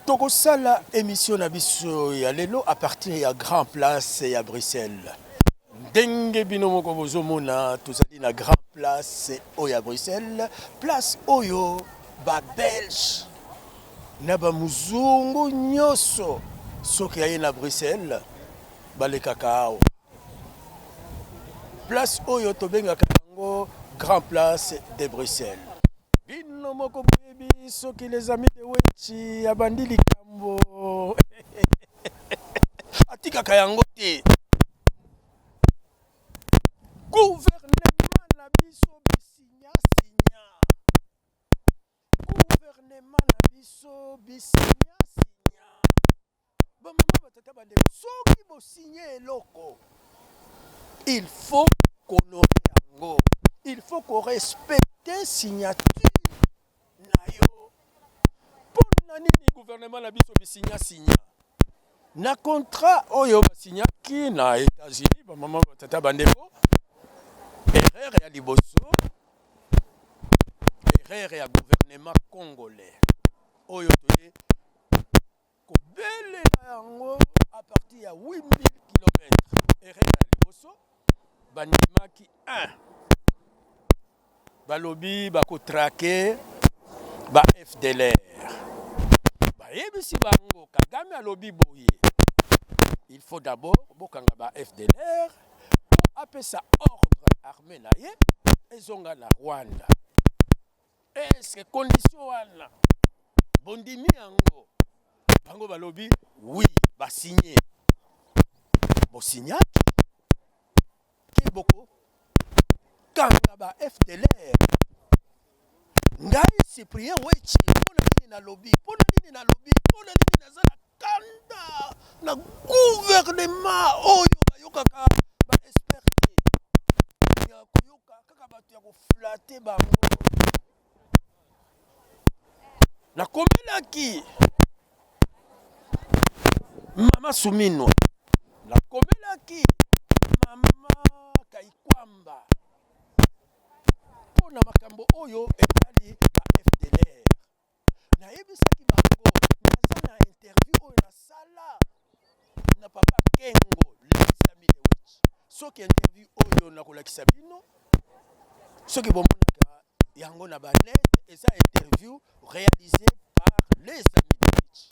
Tokosala émission na biso ya lelo à partir ya Grand Place ya Bruxelles. Ndenge bino moko bozomona tozali na Grand Place oyo ya Bruxelles, place oyo ba Belge na ba muzungu nyoso soki aye na Bruxelles balekaka awa. Place oyo tobengaka yango Grand Place de Bruxelles. Bino moko boyebi soki les amis de Wechi abandi likambo atikaka yango te. Gouvernement na biso bisinya sinya. Gouvernement na biso bisinya sinya. Ba mama batata bandeko soki bo signer eloko. Il faut honorer yango. Il faut qu'on respecte signature na yo. Pona nini gouvernement na biso bisinya sinya. Na contrat oyo basinyaki na États-Unis ba mama batata bandeko. Erreur ya liboso. Erreur ya gouvernement congolais. Oyo toye kobele yango à partir ya 8000 km. Erreur ya liboso. Bandimaki 1. Balobi bako traquer ba FDLR. Ba yebisi bango Kagame alobi boye. Il faut d'abord bokanga ba FDLR pour apesa ordre armée na ye ezonga na Rwanda. Est-ce que condition wana bondimi yango bango balobi oui ba signer. Bo signaki ki boko kanga ba FDLR. Ngai Cyprien Wechi pona nini na lobby, pona nini na lobby, pona nini na zana kanda na gouvernement oyo bayokaka ba experté ya koyoka kaka batu ya koflatter bango. Na komelaki Mama Suminwa, na komelaki Mama Kaikwamba. Na makambo oyo etali ba FDLR. Na yebisaki bango naza na interview oyo na sala na papa Kengo les amis de Wechi. Soki interview oyo na kolakisa bino soki bomonaka yango na ba net eza interview réalisée par les amis de Wechi.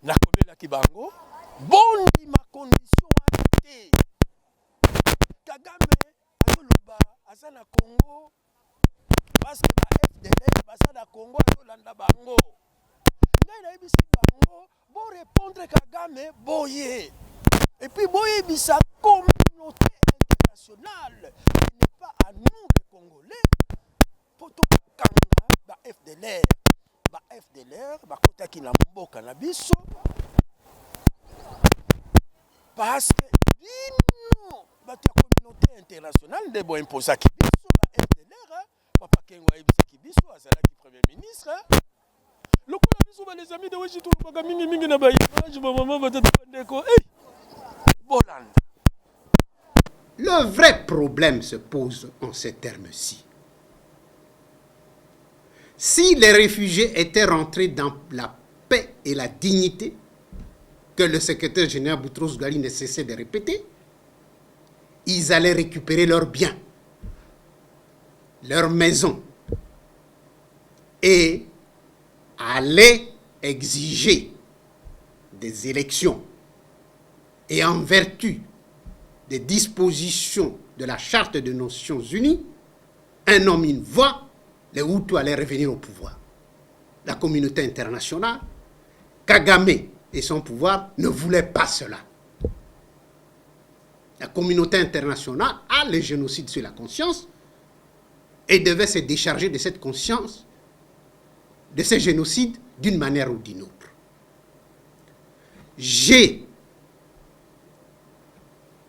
Na komelaki bango bondi ma condition wana te. Kagame azoloba aza na Congo parce que ba FDLR baza na Congo azolanda bango. Ngai nayebisi bango bo répondre Kagame boye. Et puis boye bisa communauté internationale. Il n'est pas à nous les Congolais pour tout kanga ba FDLR. Ba FDLR bakotaki na mboka na biso parce que bino bato ya communauté internationale nde bo imposaki biso ba FDLR. Papa Kengo ayebisaki biso azalaki premier ministre. Lokola biso ba les amis de Wechi tolobaka mingi na ba image ba mama batata bandeko. Bolanda. Le vrai problème se pose en ces termes-ci. Si les réfugiés étaient rentrés dans la paix et la dignité que le secrétaire général Boutros Ghali ne cessait de répéter, ils allaient récupérer leurs biens, leurs maisons et allaient exiger des élections. Et en vertu des dispositions de la Charte des Nations Unies, un homme, une voix, les Hutus allaient revenir au pouvoir. La communauté internationale, Kagame et son pouvoir ne voulaient pas cela. La communauté internationale a le génocide sur la conscience et devait se décharger de cette conscience, de ce génocide, d'une manière ou d'une autre. J'ai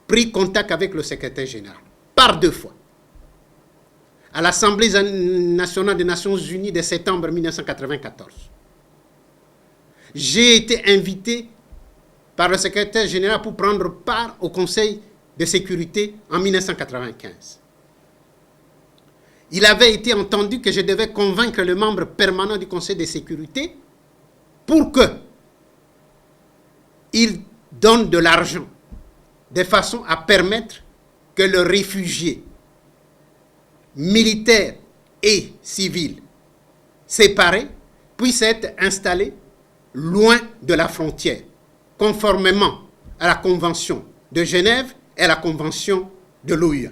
pris contact avec le secrétaire général par 2 fois à l'Assemblée nationale des Nations Unies de septembre 1994. J'ai été invité par le secrétaire général pour prendre part au Conseil de sécurité en 1995. il avait été entendu que je devais convaincre le membre permanent du Conseil de sécurité pour qu'il donne de l'argent de façon à permettre que le réfugié militaire et civil séparés puisse être installé loin de la frontière, conformément à la Convention de Genève et à la Convention de l'OUA.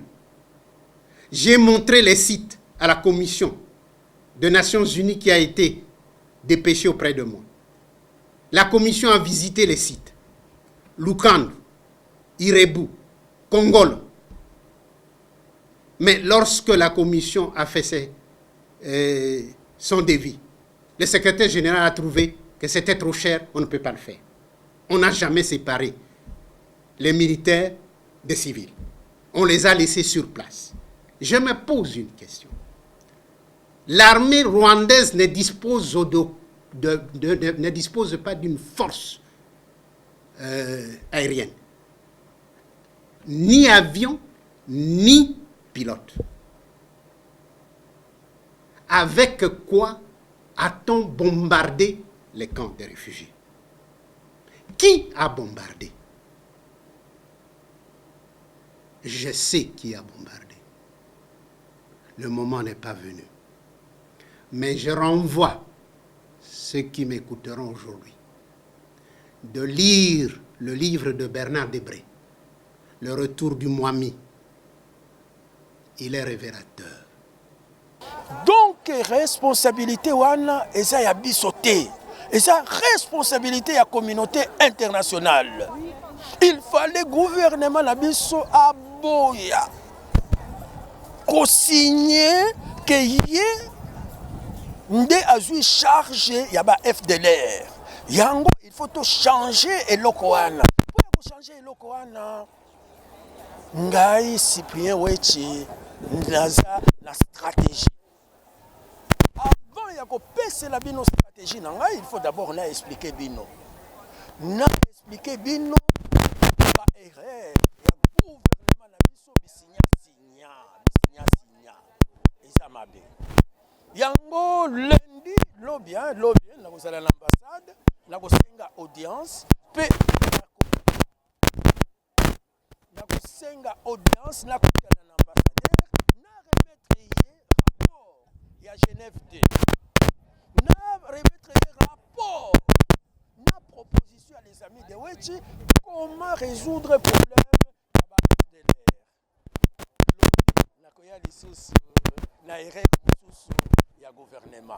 J'ai montré les sites à la Commission des Nations Unies qui a été dépêchée auprès de moi. La Commission a visité les sites. Lukandu, Irebu, Kongolo. Mais lorsque la Commission a fait son devis, le secrétaire général a trouvé que c'était trop cher, on ne peut pas le faire. On n'a jamais séparé les militaires des civils. On les a laissés sur place. Je me pose une question. L'armée rwandaise ne dispose, ne dispose pas d'une force aérienne. Ni avion, ni pilote. Avec quoi a-t-on bombardé les camps des réfugiés? Qui a bombardé? Je sais qui a bombardé. Le moment n'est pas venu. Mais je renvoie ceux qui m'écouteront aujourd'hui de lire le livre de Bernard Debré, Le retour du Mwami. Il est révélateur. Donc, responsabilité wana eza ya biso te. Eza responsabilité ya communauté internationale. Il fallait gouvernement na biso aboya ko signer que yé nde azui charge ya ba FDLR. Yango il faut to changer eloko wana. Pour changer eloko wana ngai Cyprien Wechi naza la stratégie. Avant ya ko pese la bino stratégie na ngai, il faut d'abord na expliquer bino. Na expliquer bino ba erreur ya gouvernement na biso bisinya eza mabe. Yango lundi lobien na kozala l'ambassade na kosenga audience pe na kosenga audience na kotana na ambassadeur na remettre ye rapport ya Genève 2 na remettre ye rapport na proposition à les amis de Wechi comment résoudre le problème ya ba FDLR lobi na koya lisusu na erreur mosusu ya gouvernement